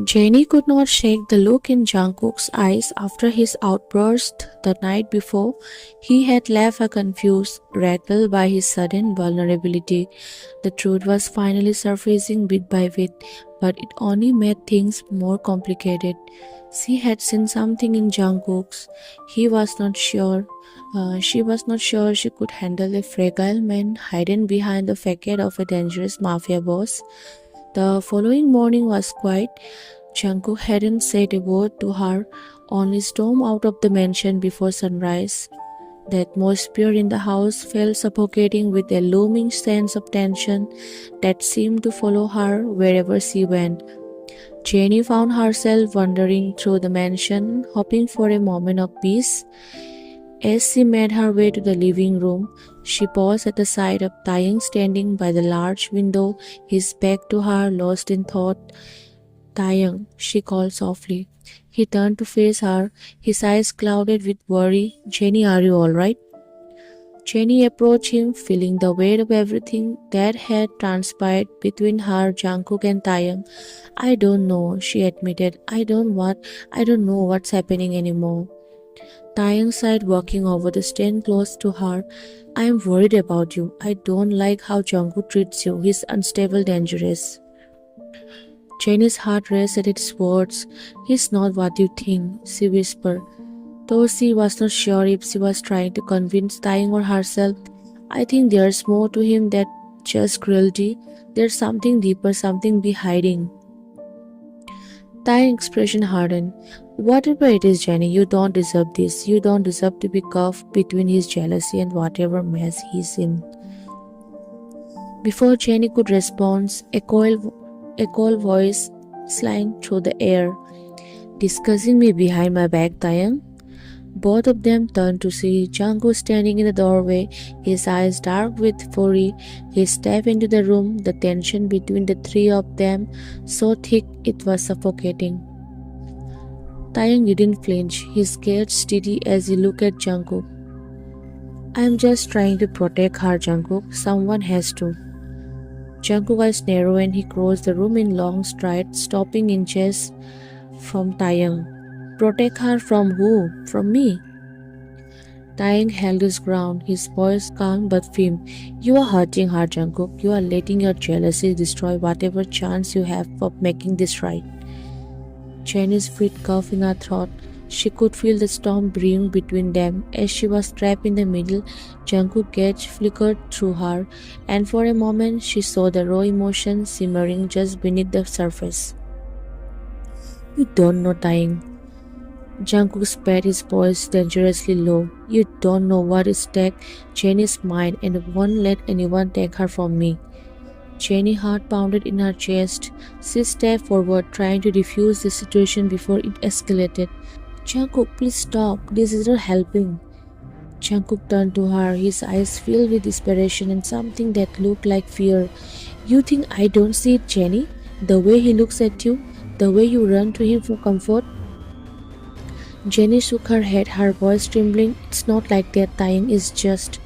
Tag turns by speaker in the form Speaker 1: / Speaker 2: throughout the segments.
Speaker 1: Jenny could not shake the look in Jungkook's eyes after his outburst the night before. He had left her confused, rattled by his sudden vulnerability. The truth was finally surfacing bit by bit, but it only made things more complicated. She had seen something in Jungkook's. He was not sure. She was not sure she could handle a fragile man hidden behind the facade of a dangerous mafia boss. The following morning was quiet. Jungkook hadn't said a word to her, only stormed out of the mansion before sunrise. The atmosphere in the house felt suffocating with a looming sense of tension that seemed to follow her wherever she went. Jenny found herself wandering through the mansion, hoping for a moment of peace. As she made her way to the living room, she paused at the sight of Taehyung standing by the large window, his back to her, lost in thought. Taehyung, she called softly. He turned to face her, his eyes clouded with worry. Jenny, are you all right? Jenny approached him, feeling the weight of everything that had transpired between her, Jungkook, and Taehyung. I don't know, she admitted. I don't know what's happening anymore. Taehyung sighed, walking over to stand close to her. I am worried about you. I don't like how Jungkook treats you. He's unstable, dangerous. Jenny's heart raced at its words. He's not what you think, she whispered. Though she was not sure if she was trying to convince Taehyung or herself, I think there's more to him than just cruelty. There's something deeper, something behind. Taehyung's expression hardened. Whatever it is, Jenny, you don't deserve this. You don't deserve to be caught between his jealousy and whatever mess he's in. Before Jenny could respond, a cold voice slang through the air. Discussing me behind my back, Taehyung? Both of them turned to see Jungkook standing in the doorway, his eyes dark with fury. He stepped into the room, the tension between the three of them so thick it was suffocating. Taehyung didn't flinch, his gaze steady as he looked at Jungkook. I'm just trying to protect her, Jungkook. Someone has to. Jungkook's eyes narrowed and he crossed the room in long strides, stopping inches from Taehyung. Protect her from who? From me. Taehyung held his ground, his voice calm but firm. You are hurting her, Jungkook. You are letting your jealousy destroy whatever chance you have of making this right. Jenny's feet cuffed in her throat. She could feel the storm brewing between them. As she was trapped in the middle, Jungkook's gaze flickered through her, and for a moment she saw the raw emotion simmering just beneath the surface. You don't know, Taehyung. Jungkook spat, his voice dangerously low. You don't know what is at Jenny's mind and won't let anyone take her from me. Jenny's heart pounded in her chest. She stepped forward, trying to defuse the situation before it escalated. Jungkook, please stop. This isn't helping. Jungkook turned to her, his eyes filled with desperation and something that looked like fear. You think I don't see it, Jenny? The way he looks at you? The way you run to him for comfort? Jenny shook her head, her voice trembling. It's not like that, Taehyung. Is just...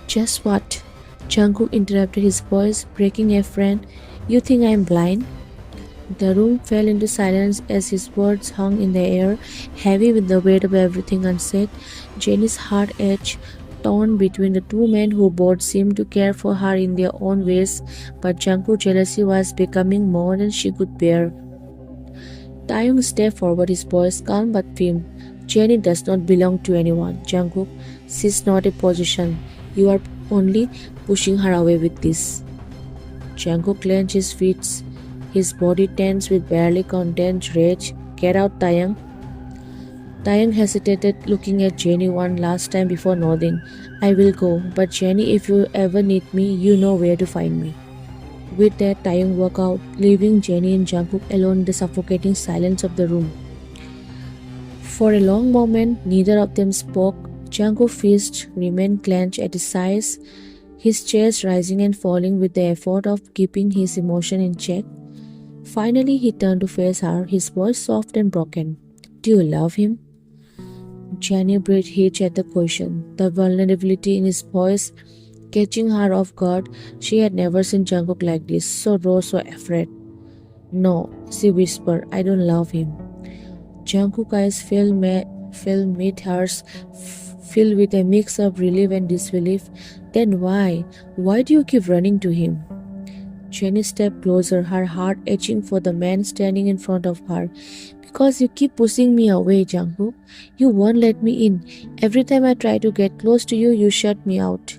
Speaker 1: Just what? Jungkook interrupted, his voice breaking a friend. You think I'm blind? The room fell into silence as his words hung in the air, heavy with the weight of everything unsaid. Jenny's heart ached, torn between the two men who both seemed to care for her in their own ways, but Jungkook's jealousy was becoming more than she could bear. Taehyung stepped forward, his voice calm but firm. Jenny does not belong to anyone, Jungkook. She's not a possession. You are only pushing her away with this. Jungkook clenched his fists, his body tense with barely contained rage. Get out, Taehyung. Taehyung hesitated, looking at Jenny one last time before nodding. I will go, but Jenny, if you ever need me, you know where to find me. With that, Taehyung walked out, leaving Jenny and Jungkook alone in the suffocating silence of the room. For a long moment, neither of them spoke. Jungkook's fist remained clenched at his sides, his chest rising and falling with the effort of keeping his emotion in check. Finally, he turned to face her, his voice soft and broken. Do you love him? Jenny breathed hitch at the question. The vulnerability in his voice catching her off guard. She had never seen Jungkook like this, so raw, so afraid. No, she whispered, I don't love him. Jungkook's eyes filled meet hers, filled with a mix of relief and disbelief. Then why? Why do you keep running to him? Jenny stepped closer, her heart itching for the man standing in front of her. Because you keep pushing me away, Jungkook. You won't let me in. Every time I try to get close to you, you shut me out.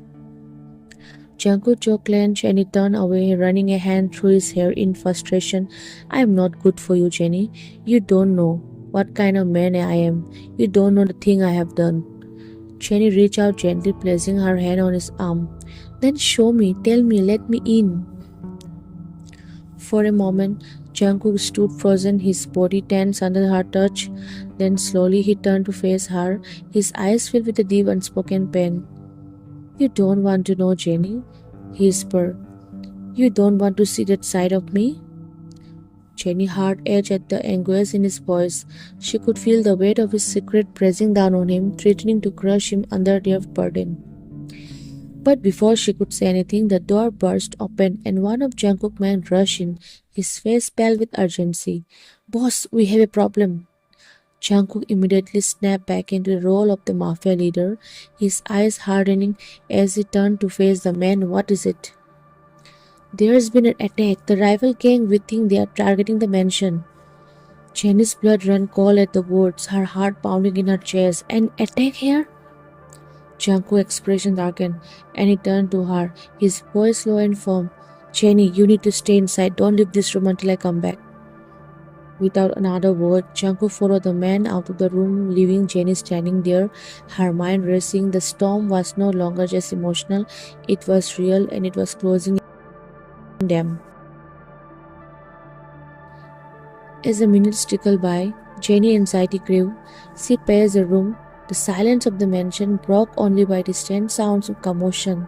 Speaker 1: Jungkook's jaw clenched and he turned away, running a hand through his hair in frustration. I am not good for you, Jenny. You don't know what kind of man I am. You don't know the thing I have done. Jenny reached out gently, placing her hand on his arm. Then show me, tell me, let me in. For a moment, Jungkook stood frozen, his body tense under her touch. Then slowly he turned to face her, his eyes filled with a deep unspoken pain. You don't want to know, Jenny? He whispered. You don't want to see that side of me? Jenny's heart ached at the anguish in his voice. She could feel the weight of his secret pressing down on him, threatening to crush him under their burden. But before she could say anything, the door burst open and one of Jungkook's men rushed in, his face pale with urgency. Boss, we have a problem. Jungkook immediately snapped back into the role of the Mafia leader, his eyes hardening as he turned to face the man. What is it? There's been an attack. The rival gang, we think they are targeting the mansion. Jenny's blood ran cold at the words, her heart pounding in her chest. An attack here? Jungkook's expression darkened and he turned to her, his voice low and firm. Jenny, you need to stay inside. Don't leave this room until I come back. Without another word, Jungkook followed the man out of the room, leaving Jenny standing there, her mind racing. The storm was no longer just emotional, it was real and it was closing in them. As the minutes trickled by, Jenny's anxiety grew. She paced the room. The silence of the mansion broke only by distant sounds of commotion.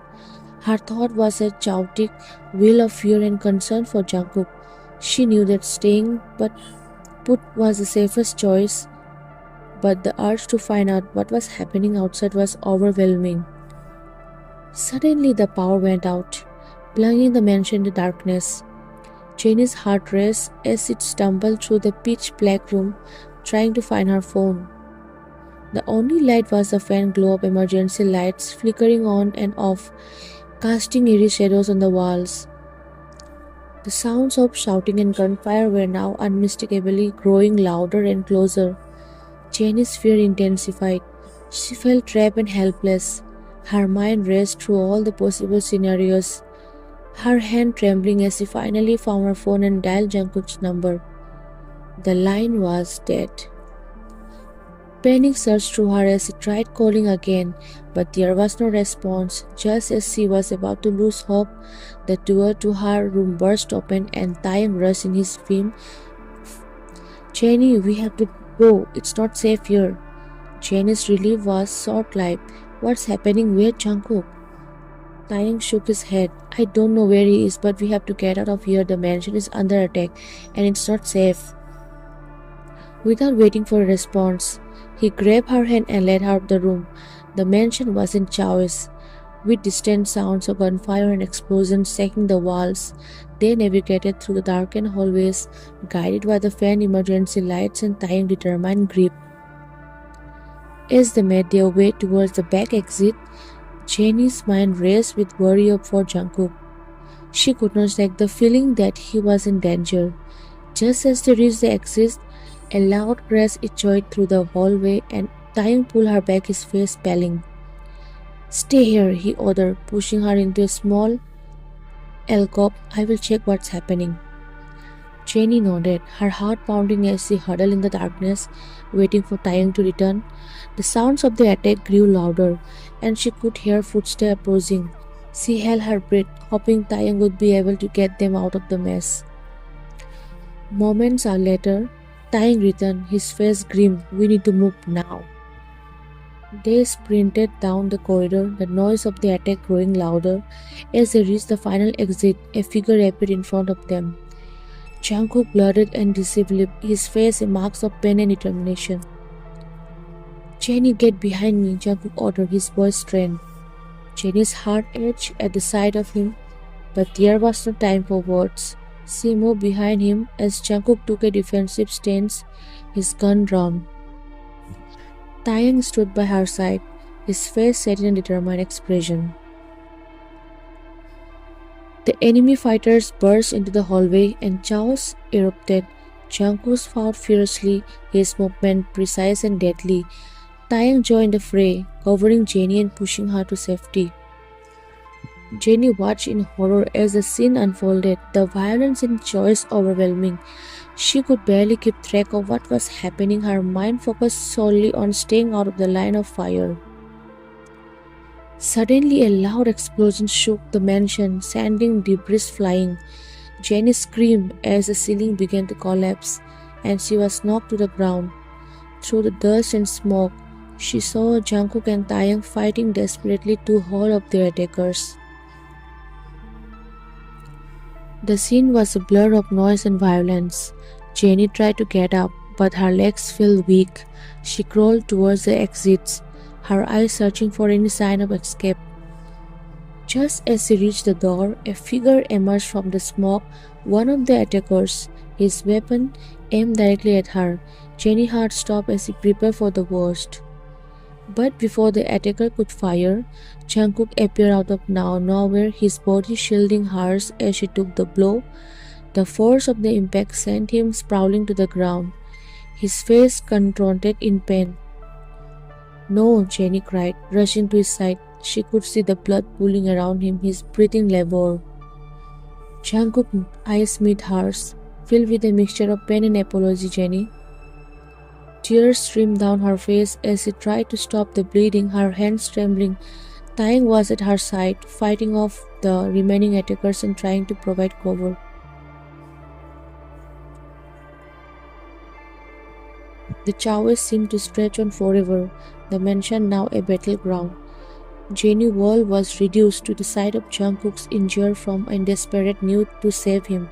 Speaker 1: Her thought was a chaotic wheel of fear and concern for Jungkook. She knew that staying put was the safest choice, but the urge to find out what was happening outside was overwhelming. Suddenly the power went out, plunging the mansion into darkness. Jenny's heart raced as she stumbled through the pitch-black room, trying to find her phone. The only light was the faint glow of emergency lights flickering on and off, casting eerie shadows on the walls. The sounds of shouting and gunfire were now unmistakably growing louder and closer. Jenny's fear intensified. She felt trapped and helpless. Her mind raced through all the possible scenarios, her hand trembling as she finally found her phone and dialed Jungkook's number. The line was dead. Panic surged through her as she tried calling again, but there was no response. Just as she was about to lose hope, the door to her room burst open and Taehyung rushed in his film. Jenny, we have to go. It's not safe here. Jenny's relief was short-lived. What's happening? Where's Jungkook? Taehyung shook his head. I don't know where he is, but we have to get out of here. The mansion is under attack and it's not safe. Without waiting for a response, he grabbed her hand and led her out of the room. The mansion was in chaos, with distant sounds of gunfire and explosions shaking the walls. They navigated through the darkened hallways, guided by the faint emergency lights and Taehyung's determined grip. As they made their way towards the back exit, Jenny's mind raced with worry for Jungkook. She could not shake the feeling that he was in danger. Just as they reached the exit, a loud crash echoed through the hallway and Taehyung pulled her back, his face paling. Stay here, he ordered, pushing her into a small alcove. I will check what's happening. Jenny nodded, her heart pounding as she huddled in the darkness, waiting for Taehyung to return. The sounds of the attack grew louder, and she could hear footsteps approaching. She held her breath, hoping Taehyung would be able to get them out of the mess. Moments later, Taehyung returned, his face grim. We need to move now. They sprinted down the corridor, the noise of the attack growing louder. As they reached the final exit, a figure appeared in front of them. Jungkook blooded and disheveled, his face a mark of pain and determination. Jenny, get behind me, Jungkook ordered, his voice strained. Jenny's heart ached at the sight of him, but there was no time for words. She moved behind him as Jungkook took a defensive stance, his gun drawn. Taehyung stood by her side, his face set in a determined expression. The enemy fighters burst into the hallway and chaos erupted. Jungkook fought fiercely, his movement precise and deadly. Taehyung joined the fray, covering Jenny and pushing her to safety. Jenny watched in horror as the scene unfolded, the violence and choice overwhelming. She could barely keep track of what was happening, her mind focused solely on staying out of the line of fire. Suddenly, a loud explosion shook the mansion, sending debris flying. Jenny screamed as the ceiling began to collapse, and she was knocked to the ground. Through the dust and smoke, she saw Jungkook and Taehyung fighting desperately to hold up their attackers. The scene was a blur of noise and violence. Jenny tried to get up, but her legs felt weak. She crawled towards the exits, her eyes searching for any sign of escape. Just as she reached the door, a figure emerged from the smoke, one of the attackers, his weapon aimed directly at her. Jenny's heart stopped as she prepared for the worst. But before the attacker could fire, Jungkook appeared out of nowhere, his body shielding hers as she took the blow. The force of the impact sent him sprawling to the ground, his face contorted in pain. "No," Jenny cried, rushing to his side. She could see the blood pooling around him, his breathing labored. Jungkook's eyes met hers, filled with a mixture of pain and apology. Jenny. Tears streamed down her face as she tried to stop the bleeding, her hands trembling. Taehyung was at her side, fighting off the remaining attackers and trying to provide cover. The chaos seemed to stretch on forever, the mansion now a battleground. Jenny's world was reduced to the sight of Jungkook's injured form and desperate need to save him.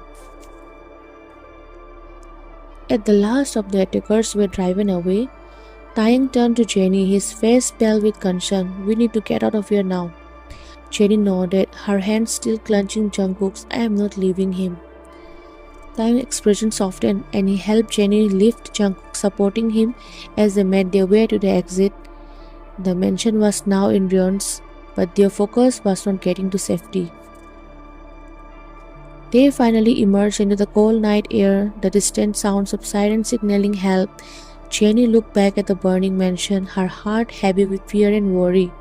Speaker 1: As the last of the attackers were driven away, Taehyung turned to Jenny, his face pale with concern. "We need to get out of here now." Jenny nodded, her hands still clutching Jungkook's. "I am not leaving him." Taehyung's expression softened, and he helped Jenny lift Jungkook, supporting him as they made their way to the exit. The mansion was now in ruins, but their focus was on getting to safety. They finally emerged into the cold night air, the distant sounds of sirens signaling help. Jenny looked back at the burning mansion, her heart heavy with fear and worry.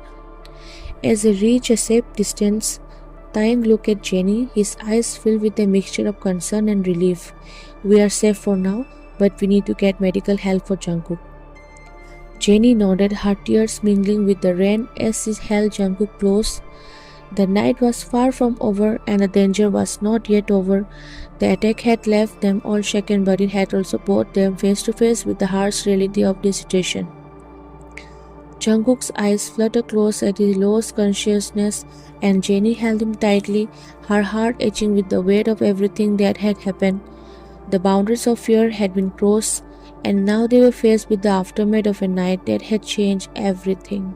Speaker 1: As they reached a safe distance, Taehyung looked at Jenny, his eyes filled with a mixture of concern and relief. "We are safe for now, but we need to get medical help for Jungkook." Jenny nodded, her tears mingling with the rain as she held Jungkook close. The night was far from over and the danger was not yet over. The attack had left them all shaken, but it had also brought them face to face with the harsh reality of the situation. Jungkook's eyes fluttered close as he lost consciousness, and Jenny held him tightly, her heart aching with the weight of everything that had happened. The boundaries of fear had been crossed, and now they were faced with the aftermath of a night that had changed everything.